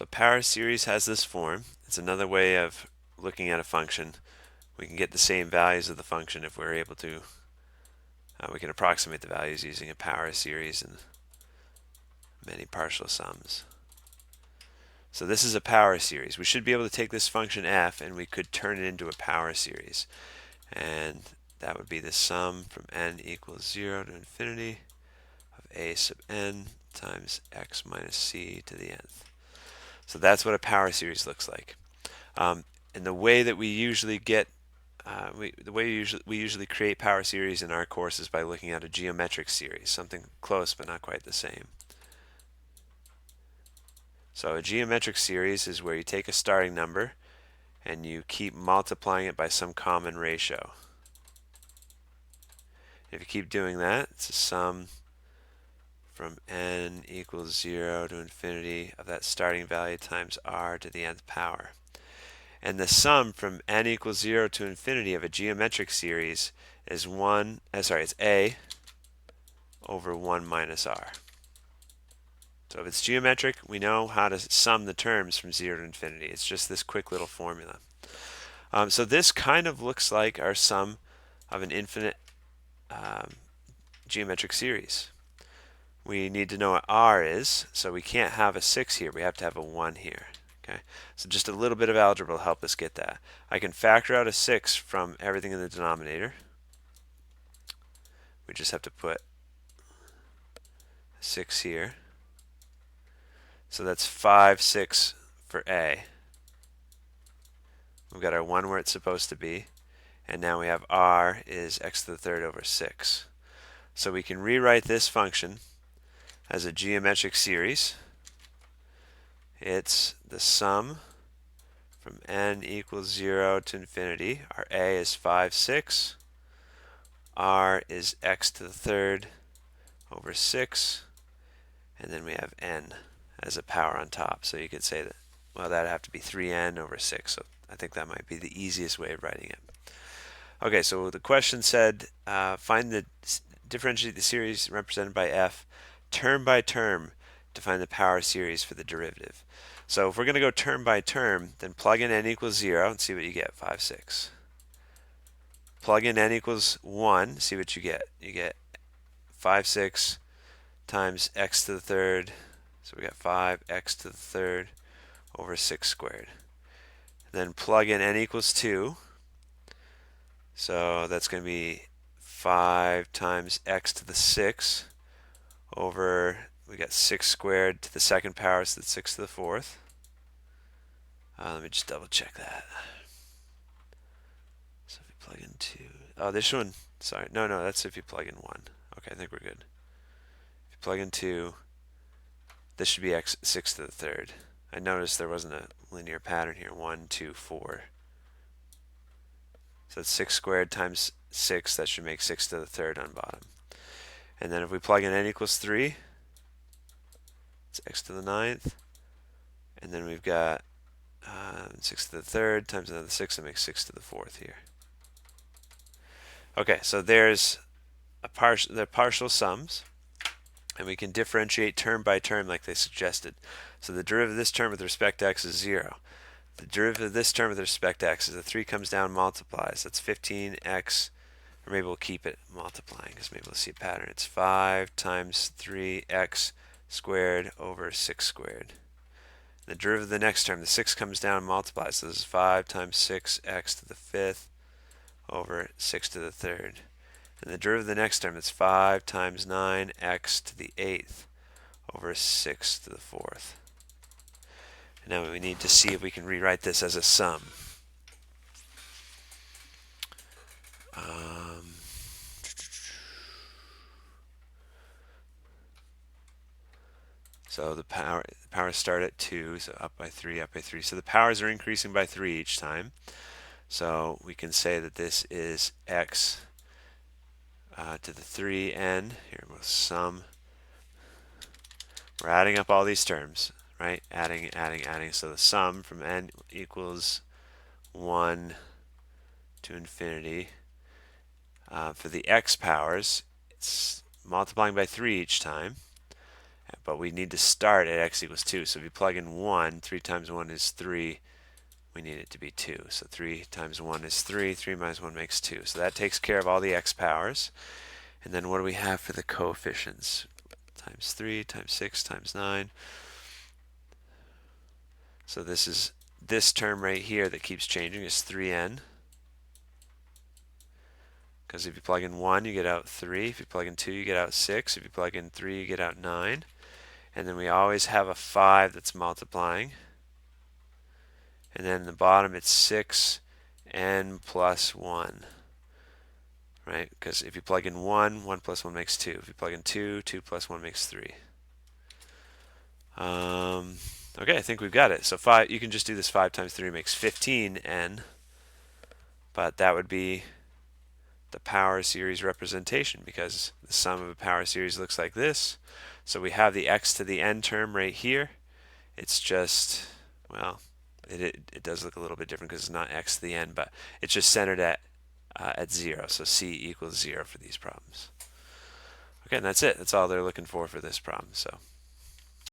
So power series has this form. It's another way of looking at a function. We can get the same values of the function if we're able to. We can approximate the values using a power series and many partial sums. So this is a power series. We should be able to take this function f and we could turn it into a power series. And that would be the sum from n equals 0 to infinity of a sub n times x minus c to the nth. So that's what a power series looks like. And the way that we usually get we usually create power series in our course is by looking at a geometric series, something close but not quite the same. So a geometric series is where you take a starting number and you keep multiplying it by some common ratio. If you keep doing that, it's a sum from n equals 0 to infinity of that starting value times r to the nth power. And the sum from n equals 0 to infinity of a geometric series is it's a over 1 minus r. So if it's geometric, we know how to sum the terms from 0 to infinity. It's just this quick little formula. So this kind of looks like our sum of an infinite geometric series. We need to know what r is, so we can't have a 6 here. We have to have a 1 here. Okay, so just a little bit of algebra will help us get that. I can factor out a 6 from everything in the denominator. We just have to put a 6 here. So that's 5, 6 for a. We've got our 1 where it's supposed to be. And now we have r is x to the third over 6. So we can rewrite this function as a geometric series. It's the sum from n equals 0 to infinity. Our a is 5, 6. R is x to the third over 6. And then we have n as a power on top. So you could say that, well, that'd have to be 3n over 6. So I think that might be the easiest way of writing it. Okay, so the question said, differentiate the series represented by f term by term to find the power series for the derivative. So if we're going to go term by term, then plug in n equals 0 and see what you get, 5, 6. Plug in n equals 1, see what you get. You get 5, 6 times x to the third. So we got 5x to the third over 6 squared. Then plug in n equals 2. So that's going to be 5 times x to the 6 over, we got 6 squared to the second power, so that's 6 to the fourth. Let me just double check that. So if you plug in 2, oh, this one, sorry, no, that's if you plug in 1. Okay, I think we're good. If you plug in 2, this should be x 6 to the third. I noticed there wasn't a linear pattern here, 1, 2, 4. So that's 6 squared times 6, that should make 6 to the third on bottom. And then if we plug in n equals 3, it's x to the ninth. And then we've got 6 to the third times another 6, that makes 6 to the fourth here. Okay, so there's the partial sums. And we can differentiate term by term like they suggested. So the derivative of this term with respect to x is 0. The derivative of this term with respect to x is the 3 comes down and multiplies. That's 15x, or maybe we'll keep it multiplying because maybe we'll see a pattern. It's 5 times 3x squared over 6 squared. The derivative of the next term, the 6 comes down and multiplies. So this is 5 times 6x to the fifth over 6 to the third. And the derivative of the next term is 5 times 9x to the eighth over 6 to the fourth. And now we need to see if we can rewrite this as a sum. So the powers start at 2, so up by 3, up by 3. So the powers are increasing by 3 each time. So we can say that this is x to the 3n. Here we'll sum. We're adding up all these terms, right? Adding. So the sum from n equals 1 to infinity. For the x powers, it's multiplying by 3 each time. but we need to start at x equals 2. So if you plug in 1, 3 times 1 is 3. We need it to be 2. So 3 times 1 is 3. 3 minus 1 makes 2. So that takes care of all the x powers. And then what do we have for the coefficients? Times 3, times 6, times 9. So this is this term right here that keeps changing is 3n. Because if you plug in 1, you get out 3. If you plug in 2, you get out 6. If you plug in 3, you get out 9. And then we always have a 5 that's multiplying. And then in the bottom it's 6n plus 1. Right? Because if you plug in 1, 1 plus 1 makes 2. If you plug in 2, 2 plus 1 makes 3. Okay, I think we've got it. So 5, you can just do this 5 times 3 makes 15n. But that would be the power series representation, because the sum of a power series looks like this. So we have the x to the n term right here. It's just, well, it does look a little bit different because it's not x to the n, but it's just centered at 0. So c equals 0 for these problems. Okay, and that's it. That's all they're looking for this problem. So